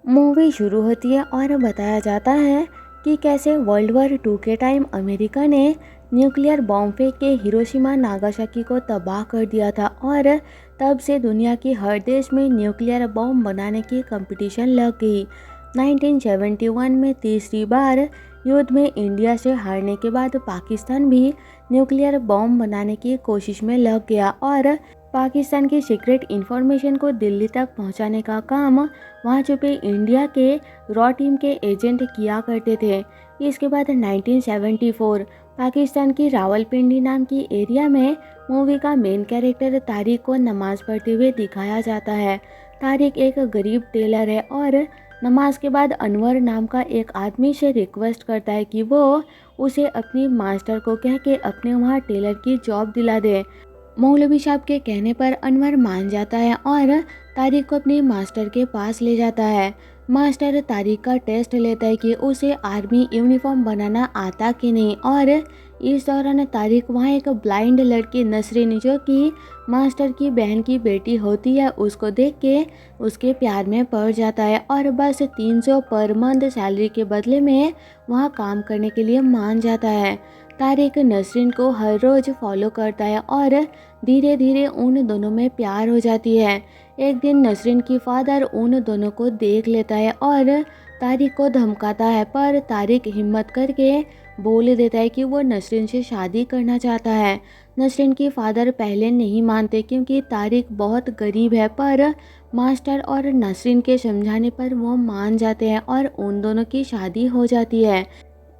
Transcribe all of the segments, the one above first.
Movie शुरू होती है और बताया जाता है कि कैसे वर्ल्ड वॉर 2 के टाइम अमेरिका ने न्यूक्लियर बॉम्ब फेंक के हिरोशिमा नागासाकी को तबाह कर दिया था और तब से दुनिया की हर देश में न्यूक्लियर बॉम्ब बनाने की कंपटीशन लग गई। 1971 में तीसरी बार युद्ध में इंडिया से हारने के बाद पाकिस्तान भी न्यूक्लियर बॉम्ब बनाने की कोशिश में लग गया और पाकिस्तान की सीक्रेट इंफॉर्मेशन को दिल्ली तक पहुंचाने का काम वहां छुपे इंडिया के रॉ टीम के एजेंट किया करते थे। इसके बाद 1974 पाकिस्तान की रावलपिंडी नाम की एरिया में मूवी का मेन कैरेक्टर तारिक को नमाज पढ़ते हुए दिखाया जाता है। तारिक एक गरीब टेलर है और नमाज के बाद अनवर नाम का एक आदमी से रिक्वेस्ट करता है कि वो उसे अपनी मास्टर को कह के अपने वहाँ टेलर की जॉब दिला दे। मौलवी साहब के कहने पर अनवर मान जाता है और तारिक को अपने मास्टर के पास ले जाता है। मास्टर तारिक का टेस्ट लेता है कि उसे आर्मी यूनिफॉर्म बनाना आता कि नहीं और इस दौरान तारिक वहाँ एक ब्लाइंड लड़की नसरीन जो कि मास्टर की बहन की बेटी होती है उसको देख के उसके प्यार में पड़ जाता है और बस 300 पर मंथ सैलरी के बदले में वहाँ काम करने के लिए मान जाता है। तारिक नसरीन को हर रोज़ फॉलो करता है और धीरे धीरे उन दोनों में प्यार हो जाती है। एक दिन नसरीन की फादर उन दोनों को देख लेता है और तारिक को धमकाता है पर तारिक हिम्मत करके बोल देता है कि वो नसरीन से शादी करना चाहता है। नसरीन की फादर पहले नहीं मानते क्योंकि तारिक बहुत गरीब है पर मास्टर और नसरीन के समझाने पर वो मान जाते हैं और उन दोनों की शादी हो जाती है।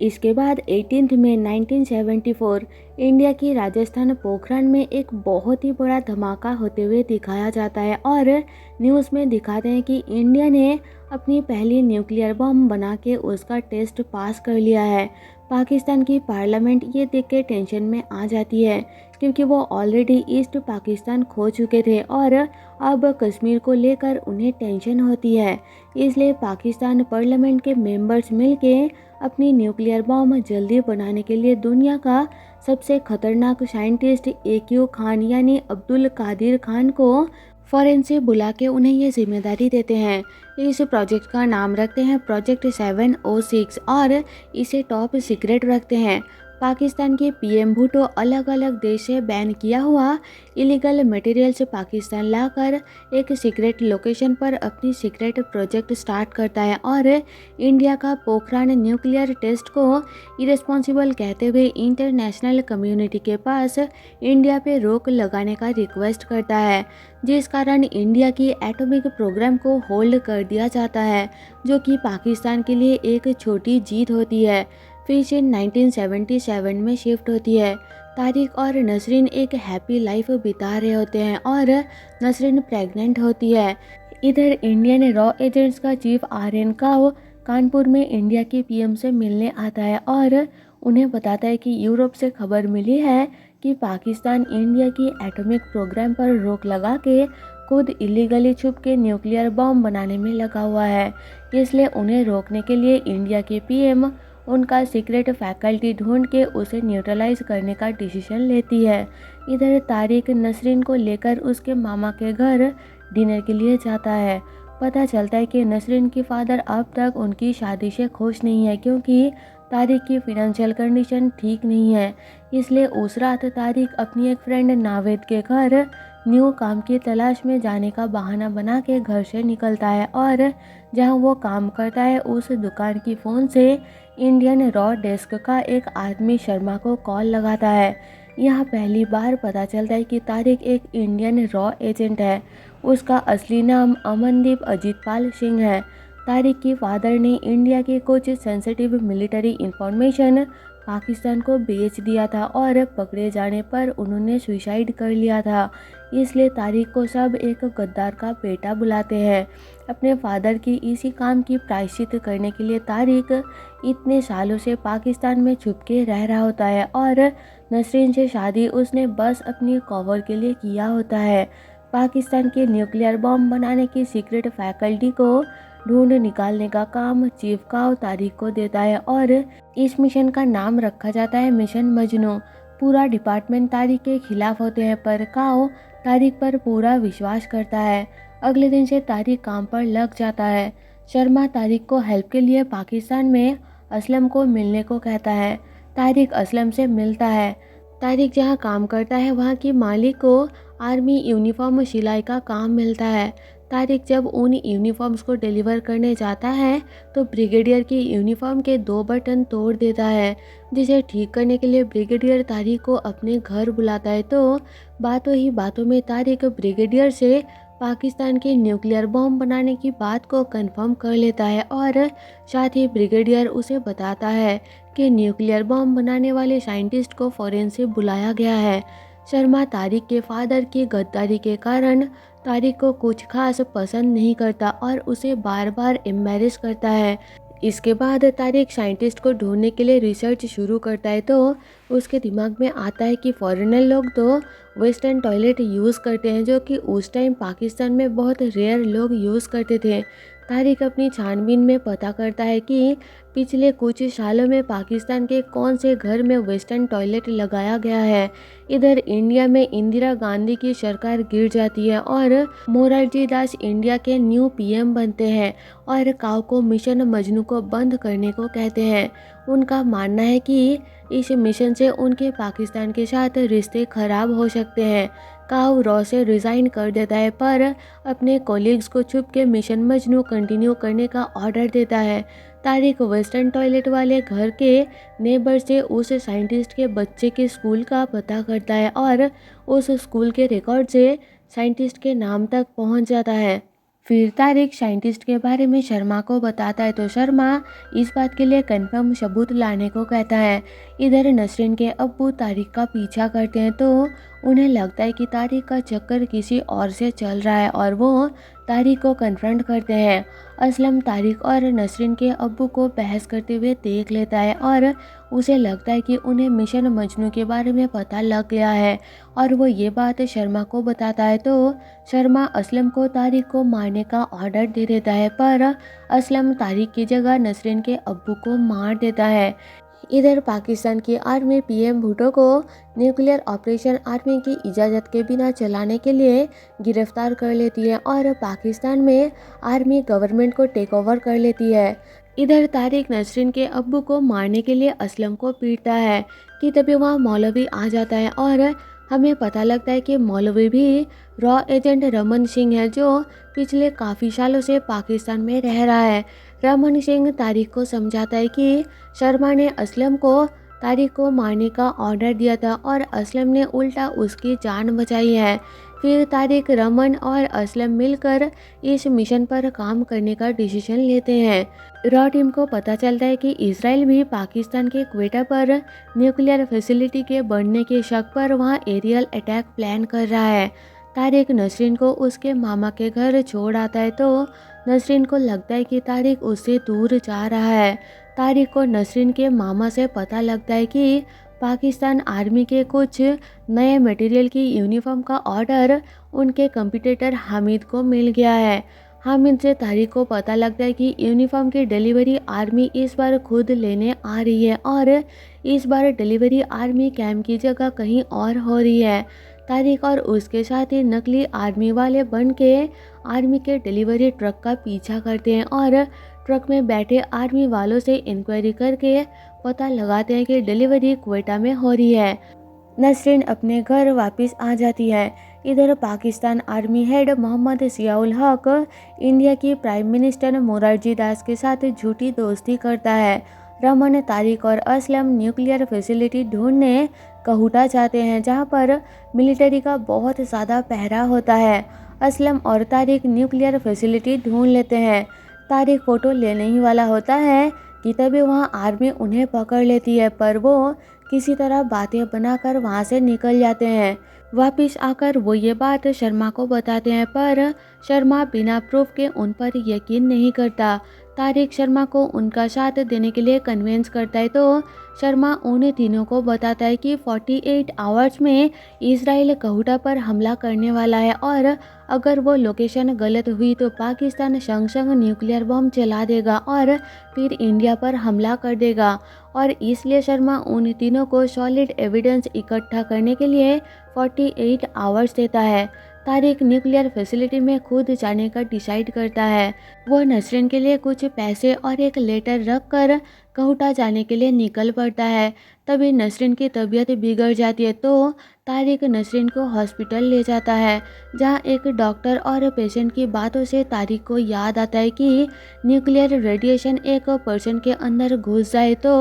इसके बाद 18 मई 1974 इंडिया की राजस्थान पोखरण में एक बहुत ही बड़ा धमाका होते हुए दिखाया जाता है और न्यूज़ में दिखाते हैं कि इंडिया ने अपनी पहली न्यूक्लियर बम बना के उसका टेस्ट पास कर लिया है। पाकिस्तान की पार्लियामेंट ये देख के टेंशन में आ जाती है क्योंकि वो ऑलरेडी ईस्ट पाकिस्तान खो चुके थे और अब कश्मीर को लेकर उन्हें टेंशन होती है। इसलिए पाकिस्तान पार्लियामेंट के मेंबर्स मिलके अपनी न्यूक्लियर बम जल्दी बनाने के लिए दुनिया का सबसे खतरनाक साइंटिस्ट AQ खान यानी अब्दुल कादिर खान को फॉरेन से बुला के उन्हें ये जिम्मेदारी देते हैं। इस प्रोजेक्ट का नाम रखते हैं प्रोजेक्ट 706 और इसे टॉप सीक्रेट रखते हैं। पाकिस्तान के PM भुट्टो अलग अलग देश से बैन किया हुआ इलीगल मटेरियल्स पाकिस्तान लाकर एक सीक्रेट लोकेशन पर अपनी सीक्रेट प्रोजेक्ट स्टार्ट करता है और इंडिया का पोखरण न्यूक्लियर टेस्ट को इरेस्पॉन्सिबल कहते हुए इंटरनेशनल कम्युनिटी के पास इंडिया पे रोक लगाने का रिक्वेस्ट करता है, जिस कारण इंडिया की एटॉमिक प्रोग्राम को होल्ड कर दिया जाता है, जो कि पाकिस्तान के लिए एक छोटी जीत होती है। फिर से 1977 में शिफ्ट होती है। तारिक और नसरीन एक हैप्पी लाइफ बिता रहे होते हैं और नसरीन प्रेग्नेंट होती है। इधर इंडियन रॉ एजेंट्स का चीफ RN काव कानपुर में इंडिया के PM से मिलने आता है और उन्हें बताता है कि यूरोप से खबर मिली है कि पाकिस्तान इंडिया की एटॉमिक प्रोग्राम पर रोक लगा के खुद इलीगली छुप के न्यूक्लियर बॉम्ब बनाने में लगा हुआ है। इसलिए उन्हें रोकने के लिए इंडिया के PM उनका सीक्रेट फैकल्टी ढूंढ के उसे न्यूट्रलाइज करने का डिसीजन लेती है। इधर तारिक नसरीन को लेकर उसके मामा के घर डिनर के लिए जाता है। पता चलता है कि नसरीन की फादर अब तक उनकी शादी से खुश नहीं है क्योंकि तारिक की फिनेंशियल कंडीशन ठीक नहीं है। इसलिए उस रात तारिक अपनी एक फ्रेंड नावेद के घर न्यू काम की तलाश में जाने का बहाना बना के घर से निकलता है और जहां वो काम करता है उस दुकान की फ़ोन से इंडियन रॉ डेस्क का एक आदमी शर्मा को कॉल लगाता है। यहाँ पहली बार पता चलता है कि तारिक एक इंडियन रॉ एजेंट है। उसका असली नाम अमनदीप अजीतपाल सिंह है। तारिक की फादर ने इंडिया की कुछ सेंसिटिव मिलिट्री इंफॉर्मेशन पाकिस्तान को बेच दिया था और पकड़े जाने पर उन्होंने सुसाइड कर लिया था। इसलिए तारिक को सब एक गद्दार का बेटा बुलाते हैं। अपने फादर की इसी काम की प्रायश्चित करने के लिए तारिक इतने सालों से पाकिस्तान में छुप के रह रहा होता है और नसरीन से शादी उसने बस अपनी कवर के लिए किया होता है। पाकिस्तान के न्यूक्लियर बॉम्ब बनाने की सीक्रेट फैकल्टी को ढूंढ निकालने का काम चीफ काव तारिक को देता है और इस मिशन का नाम रखा जाता है मिशन मजनू। पूरा डिपार्टमेंट तारिक के खिलाफ होते हैं पर काव तारिक पर पूरा विश्वास करता है। अगले दिन से तारिक काम पर लग जाता है। शर्मा तारिक को हेल्प के लिए पाकिस्तान में असलम को मिलने को कहता है। तारिक असलम से मिलता है। तारिक जहाँ काम करता है वहाँ की मालिक को आर्मी यूनिफॉर्म सिलाई का काम मिलता है। तारिक जब उन यूनिफॉर्म्स को डिलीवर करने जाता है तो ब्रिगेडियर की यूनिफॉर्म के 2 बटन तोड़ देता है, जिसे ठीक करने के लिए ब्रिगेडियर तारिक को अपने घर बुलाता है। तो बातों ही बातों में तारिक ब्रिगेडियर से पाकिस्तान के न्यूक्लियर बॉम्ब बनाने की बात को कंफर्म कर लेता है और साथ ही ब्रिगेडियर उसे बताता है कि न्यूक्लियर बॉम्ब बनाने वाले साइंटिस्ट को फॉरेन से बुलाया गया है। शर्मा तारिक के फादर की गद्दारी के कारण तारिक को कुछ खास पसंद नहीं करता और उसे बार बार एम्बैरेस करता है। इसके बाद तारिक साइंटिस्ट को ढूंढने के लिए रिसर्च शुरू करता है। तो उसके दिमाग में आता है कि फॉरेनर लोग तो वेस्टर्न टॉयलेट यूज़ करते हैं, जो कि उस टाइम पाकिस्तान में बहुत रेयर लोग यूज़ करते थे। तारिक अपनी छानबीन में पता करता है कि पिछले कुछ सालों में पाकिस्तान के कौन से घर में वेस्टर्न टॉयलेट लगाया गया है। इधर इंडिया में इंदिरा गांधी की सरकार गिर जाती है और मोरारजी दास इंडिया के न्यू पीएम बनते हैं और काव को मिशन मजनू को बंद करने को कहते हैं। उनका मानना है कि इस मिशन से उनके पाकिस्तान के साथ रिश्ते खराब हो सकते हैं। काव रॉ से रिज़ाइन कर देता है पर अपने कोलीग्स को छुप के मिशन मजनू कंटिन्यू करने का ऑर्डर देता है। तारिक वेस्टर्न टॉयलेट वाले घर के नेबर से उस साइंटिस्ट के बच्चे के स्कूल का पता करता है और उस स्कूल के रिकॉर्ड से साइंटिस्ट के नाम तक पहुंच जाता है। फिर तारिक साइंटिस्ट के बारे में शर्मा को बताता है तो शर्मा इस बात के लिए कंफर्म सबूत लाने को कहता है। इधर नसरीन के अब्बू तारिक का पीछा करते हैं तो उन्हें लगता है कि तारिक का चक्कर किसी और से चल रहा है और वो तारिक को कन्फ्रंट करते हैं। असलम तारिक और नसरीन के अब्बू को बहस करते हुए देख लेता है और उसे लगता है कि उन्हें मिशन मजनू के बारे में पता लग गया है और वो ये बात शर्मा को बताता है। तो शर्मा असलम को तारिक को मारने का ऑर्डर दे देता है पर असलम तारिक की जगह नसरीन के अब्बू को मार देता है। इधर पाकिस्तान की आर्मी पीएम भुट्टो को न्यूक्लियर ऑपरेशन आर्मी की इजाज़त के बिना चलाने के लिए गिरफ्तार कर लेती है और पाकिस्तान में आर्मी गवर्नमेंट को टेक ओवर कर लेती है। इधर तारिक नसरीन के अब्बू को मारने के लिए असलम को पीटता है कि तभी वहाँ मौलवी आ जाता है और हमें पता लगता है कि मौलवी भी रॉ एजेंट रमन सिंह है, जो पिछले काफ़ी सालों से पाकिस्तान में रह रहा है। रमन सिंह तारिक को समझाता है कि शर्मा ने असलम को तारिक को मारने का ऑर्डर दिया था और असलम ने उल्टा उसकी जान बचाई है। फिर तारिक, रमन और असलम मिलकर इस मिशन पर काम करने का डिसीजन लेते हैं। रॉ टीम को पता चलता है कि इसराइल भी पाकिस्तान के क्वेटा पर न्यूक्लियर फैसिलिटी के बढ़ने के शक पर वहां एरियल अटैक प्लान कर रहा है। तारिक नसरीन को उसके मामा के घर छोड़ आता है तो नसरीन को लगता है कि तारिक उससे दूर जा रहा है। तारिक को नसरीन के मामा से पता लगता है कि पाकिस्तान आर्मी के कुछ नए मटेरियल की यूनिफॉर्म का ऑर्डर उनके कंपटीटर हामिद को मिल गया है। हामिद से तारिक को पता लगता है कि यूनिफॉर्म की डिलीवरी आर्मी इस बार खुद लेने आ रही है और इस बार डिलीवरी आर्मी कैंप की जगह कहीं और हो रही है। तारिक और उसके साथी नकली आर्मी वाले बन के आर्मी के डिलीवरी ट्रक का पीछा करते हैं और ट्रक में बैठे आर्मी वालों से इंक्वायरी करके पता लगाते हैं कि डिलीवरी क्वेटा में हो रही है। नसरीन अपने घर वापस आ जाती है। इधर पाकिस्तान आर्मी हेड मोहम्मद जियाउल हक इंडिया की प्राइम मिनिस्टर मोरारजी दास के साथ झूठी दोस्ती करता है। रमन, तारिक और असलम न्यूक्लियर फैसिलिटी ढूंढने कहूटा जाते हैं, जहां पर मिलिट्री का बहुत ज़्यादा पहरा होता है। असलम और तारिक न्यूक्लियर फैसिलिटी ढूंढ लेते हैं। तारिक फ़ोटो लेने ही वाला होता है कि तभी वहाँ आर्मी उन्हें पकड़ लेती है, पर वो किसी तरह बातें बनाकर वहाँ से निकल जाते हैं। वापस आकर वो ये बात शर्मा को बताते हैं पर शर्मा बिना प्रूफ के उन पर यकीन नहीं करता। तारिक शर्मा को उनका साथ देने के लिए कन्विंस करता है तो शर्मा उन तीनों को बताता है कि 48 आवर्स में इसराइल कहूटा पर हमला करने वाला है और अगर वो लोकेशन गलत हुई तो पाकिस्तान संग संग न्यूक्लियर बम चला देगा और फिर इंडिया पर हमला कर देगा और इसलिए शर्मा उन तीनों को सॉलिड एविडेंस इकट्ठा करने के लिए 48 आवर्स देता है। तारिक न्यूक्लियर फैसिलिटी में खुद जाने का डिसाइड करता है। वो नसरीन के लिए कुछ पैसे और एक लेटर रख कर कहूटा जाने के लिए निकल पड़ता है। तभी नसरीन की तबीयत बिगड़ जाती है तो तारिक नसरीन को हॉस्पिटल ले जाता है, जहां एक डॉक्टर और पेशेंट की बातों से तारिक को याद आता है कि न्यूक्लियर रेडिएशन एक पर्सन के अंदर घुस जाए तो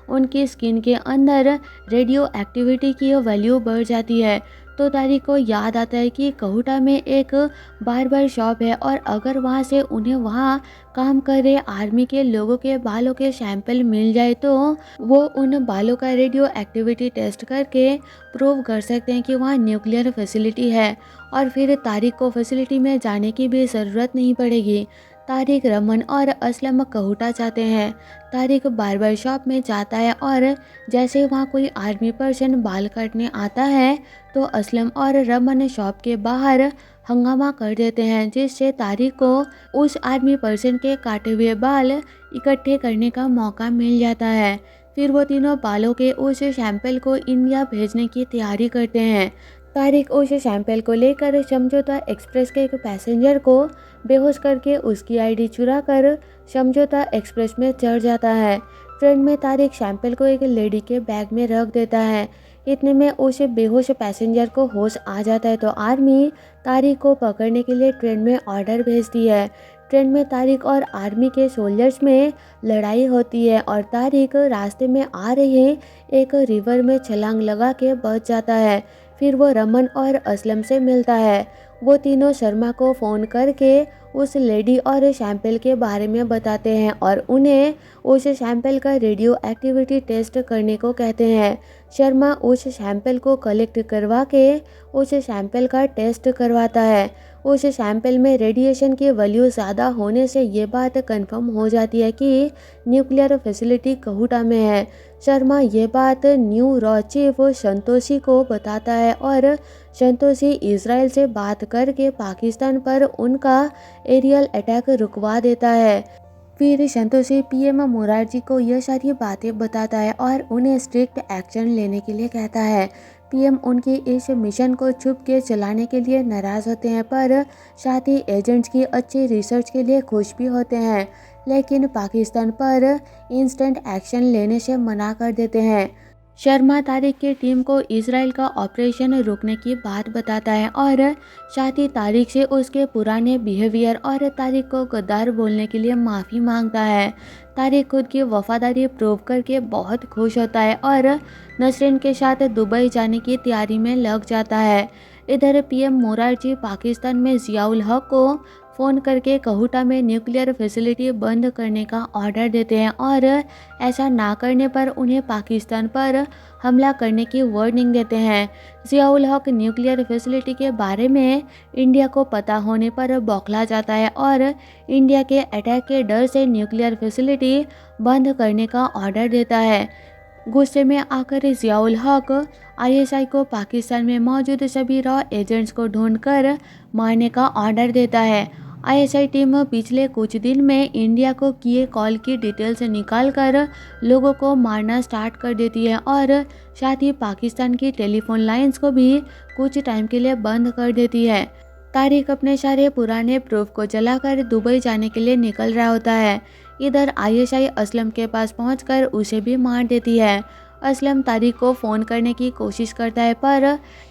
उनकी स्किन के अंदर रेडियो एक्टिविटी की वैल्यू बढ़ जाती है। तो तारिक को याद आता है कि कहूटा में एक बार्बर शॉप है और अगर वहां से उन्हें वहां काम कर रहे आर्मी के लोगों के बालों के सैंपल मिल जाए तो वो उन बालों का रेडियो एक्टिविटी टेस्ट करके प्रूव कर सकते हैं कि वहाँ न्यूक्लियर फैसिलिटी है और फिर तारिक को फैसिलिटी में जाने की भी ज़रूरत नहीं पड़ेगी। तारिक, रमन और असलम कहूटा जाते हैं। तारिक बार्बर शॉप में जाता है और जैसे वहाँ कोई आर्मी पर्सन बाल काटने आता है तो असलम और रमन शॉप के बाहर हंगामा कर देते हैं, जिससे तारिक को उस आर्मी पर्सन के काटे हुए बाल इकट्ठे करने का मौका मिल जाता है। फिर वो तीनों बालों के उस सैंपल को इंडिया भेजने की तैयारी करते हैं। तारिक उस सैंपल को लेकर समझौता एक्सप्रेस के एक पैसेंजर को बेहोश करके उसकी आईडी चुरा कर समझौता एक्सप्रेस में चढ़ जाता है। ट्रेन में तारिक सैंपल को एक लेडी के बैग में रख देता है। इतने में उस बेहोश पैसेंजर को होश आ जाता है तो आर्मी तारिक को पकड़ने के लिए ट्रेन में ऑर्डर भेजती है। ट्रेन में तारिक और आर्मी के सोल्जर्स में लड़ाई होती है और तारिक रास्ते में आ रहे एक रिवर में छलांग लगा के बच जाता है। फिर वो रमन और असलम से मिलता है। वो तीनों शर्मा को फ़ोन करके उस लेडी और सैंपल के बारे में बताते हैं और उन्हें उस सैंपल का रेडियो एक्टिविटी टेस्ट करने को कहते हैं। शर्मा उस सैंपल को कलेक्ट करवा के उस सैंपल का टेस्ट करवाता है। उस सैंपल में रेडिएशन की वैल्यू ज़्यादा होने से ये बात कंफर्म हो जाती है कि न्यूक्लियर फैसिलिटी कहूटा में है। शर्मा ये बात न्यू रॉ चीफ संतोषी को बताता है और संतोषी इजराइल से बात करके पाकिस्तान पर उनका एरियल अटैक रुकवा देता है। फिर संतोषी पीएम मोरारजी को यह सारी बातें बताता है और उन्हें स्ट्रिक्ट एक्शन लेने के लिए कहता है। पीएम उनकी इस मिशन को छुप के चलाने के लिए नाराज़ होते हैं पर साथ ही एजेंट्स की अच्छी रिसर्च के लिए खुश भी होते हैं, लेकिन पाकिस्तान पर इंस्टेंट एक्शन लेने से मना कर देते हैं। शर्मा तारिक की टीम को इजराइल का ऑपरेशन रोकने की बात बताता है और साथ ही तारिक से उसके पुराने बिहेवियर और तारिक को गद्दार बोलने के लिए माफ़ी मांगता है। तारिक खुद की वफादारी प्रूव करके बहुत खुश होता है और नसरीन के साथ दुबई जाने की तैयारी में लग जाता है। इधर पीएम मोरारजी पाकिस्तान में जियाउल हक को फ़ोन करके कहूटा में न्यूक्लियर फैसिलिटी बंद करने का ऑर्डर देते हैं और ऐसा ना करने पर उन्हें पाकिस्तान पर हमला करने की वार्निंग देते हैं। जियाउल हक न्यूक्लियर फैसिलिटी के बारे में इंडिया को पता होने पर बौखला जाता है और इंडिया के अटैक के डर से न्यूक्लियर फैसिलिटी बंद करने का ऑर्डर देता है। गुस्से में आकर जियाउल हक आईएसआई को पाकिस्तान में मौजूद सभी रॉ एजेंट्स को ढूंढकर मारने का ऑर्डर देता है। आईएसआई टीम पिछले कुछ दिन में इंडिया को किए कॉल की डिटेल्स निकालकर लोगों को मारना स्टार्ट कर देती है और साथ ही पाकिस्तान की टेलीफोन लाइंस को भी कुछ टाइम के लिए बंद कर देती है। तारिक अपने सारे पुराने प्रूफ को जलाकर दुबई जाने के लिए निकल रहा होता है। इधर आईएसआई असलम के पास पहुंचकर उसे भी मार देती है। असलम तारिक को फ़ोन करने की कोशिश करता है पर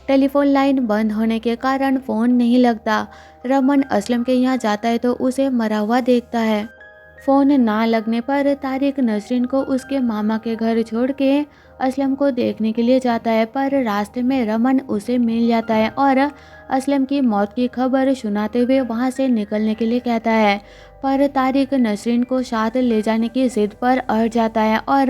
टेलीफोन लाइन बंद होने के कारण फ़ोन नहीं लगता। रमन असलम के यहाँ जाता है तो उसे मरा हुआ देखता है। फ़ोन ना लगने पर तारिक नसरीन को उसके मामा के घर छोड़ के असलम को देखने के लिए जाता है पर रास्ते में रमन उसे मिल जाता है और असलम की मौत की खबर सुनाते हुए वहां से निकलने के लिए कहता है, पर तारिक नसरीन को साथ ले जाने की जिद पर अड़ जाता है और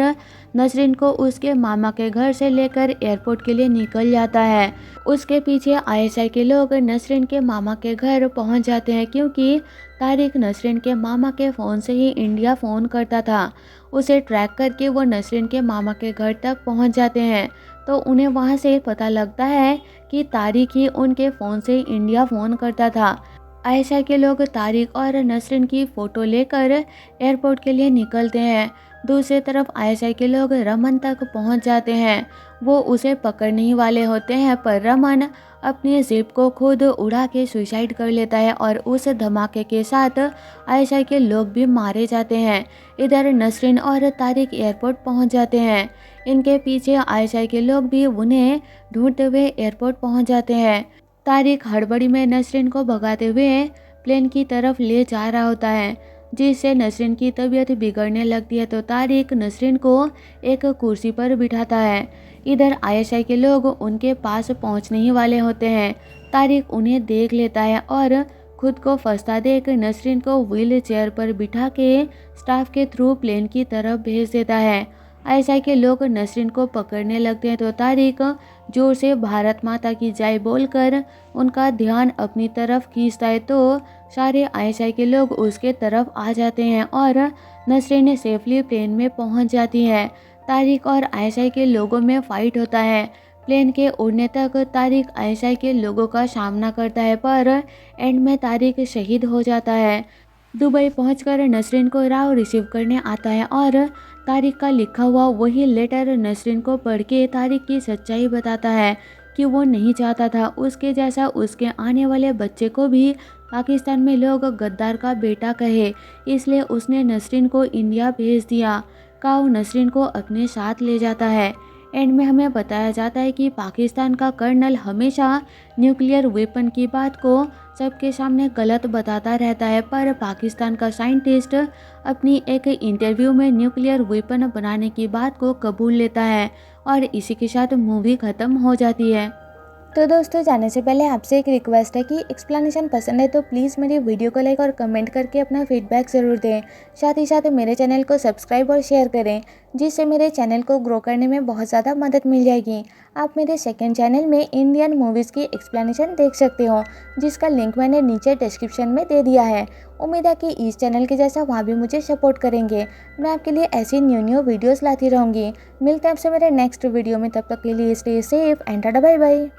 नसरीन को उसके मामा के घर से लेकर एयरपोर्ट के लिए निकल जाता है। उसके पीछे आईएसआई के लोग नसरीन के मामा के घर पहुंच जाते हैं क्योंकि तारिक नसरीन के मामा के फ़ोन से ही इंडिया फ़ोन करता था। उसे ट्रैक करके वो नसरीन के मामा के घर तक पहुंच जाते हैं तो उन्हें वहां से पता लगता है कि तारिक ही उनके फ़ोन से इंडिया फ़ोन करता था। आयशा के लोग तारिक और नसरीन की फ़ोटो लेकर एयरपोर्ट के लिए निकलते हैं। दूसरी तरफ आयशा के लोग रमन तक पहुंच जाते हैं। वो उसे पकड़ने ही वाले होते हैं, पर रमन अपनी जिप को खुद उड़ा के सुसाइड कर लेता है और उस धमाके के साथ आयशा के लोग भी मारे जाते हैं। इधर नसरीन और तारिक एयरपोर्ट पहुंच जाते हैं। इनके पीछे आयशा के लोग भी उन्हें ढूंढते हुए एयरपोर्ट पहुंच जाते हैं। तारिक हड़बड़ी में नसरीन को भगाते हुए प्लेन की तरफ ले जा रहा होता है, जिससे नसरीन की तबीयत बिगड़ने लगती है। तो तारिक नसरीन को एक कुर्सी पर बिठाता है। इधर आयशा के लोग उनके पास पहुंचने ही वाले होते हैं। तारिक उन्हें देख लेता है और खुद को फंसता देख नसरीन को व्हील चेयर पर बिठा के स्टाफ के थ्रू प्लेन की तरफ भेज देता है। आयशा के लोग नसरीन को पकड़ने लगते हैं, तो तारिक जोर से भारत माता की जय बोलकर उनका ध्यान अपनी तरफ खींचता है। तो सारे आयशा के लोग उसके तरफ आ जाते हैं और नसरीन सेफली प्लेन में पहुंच जाती है। तारिक और आयशा के लोगों में फाइट होता है। प्लेन के उड़ने तक तारिक आयशा के लोगों का सामना करता है, पर एंड में तारिक शहीद हो जाता है। दुबई पहुंचकर नसरीन को राव रिसीव करने आता है और तारिक का लिखा हुआ वही लेटर नसरीन को पढ़ के तारिक की सच्चाई बताता है कि वो नहीं चाहता था उसके जैसा उसके आने वाले बच्चे को भी पाकिस्तान में लोग गद्दार का बेटा कहे, इसलिए उसने नसरीन को इंडिया भेज दिया। काऊ नसरीन को अपने साथ ले जाता है। एंड में हमें बताया जाता है कि पाकिस्तान का कर्नल हमेशा न्यूक्लियर वेपन की बात को सबके सामने गलत बताता रहता है, पर पाकिस्तान का साइंटिस्ट अपनी एक इंटरव्यू में न्यूक्लियर वेपन बनाने की बात को कबूल लेता है और इसी के साथ मूवी ख़त्म हो जाती है। तो दोस्तों, जाने से पहले आपसे एक रिक्वेस्ट है कि एक्सप्लेनेशन पसंद है तो प्लीज़ मेरी वीडियो को लाइक और कमेंट करके अपना फीडबैक ज़रूर दें। साथ ही साथ मेरे चैनल को सब्सक्राइब और शेयर करें, जिससे मेरे चैनल को ग्रो करने में बहुत ज़्यादा मदद मिल जाएगी। आप मेरे सेकंड चैनल में इंडियन मूवीज़ की एक्सप्लेनेशन देख सकते हो, जिसका लिंक मैंने नीचे डिस्क्रिप्शन में दे दिया है। उम्मीद है कि इस चैनल के जैसा वहाँ भी मुझे सपोर्ट करेंगे। मैं आपके लिए ऐसी न्यू वीडियोज़ लाती रहूँगी। मिलते हैं आपसे मेरे नेक्स्ट वीडियो में, तब तक के लिए stay safe and tata bye bye.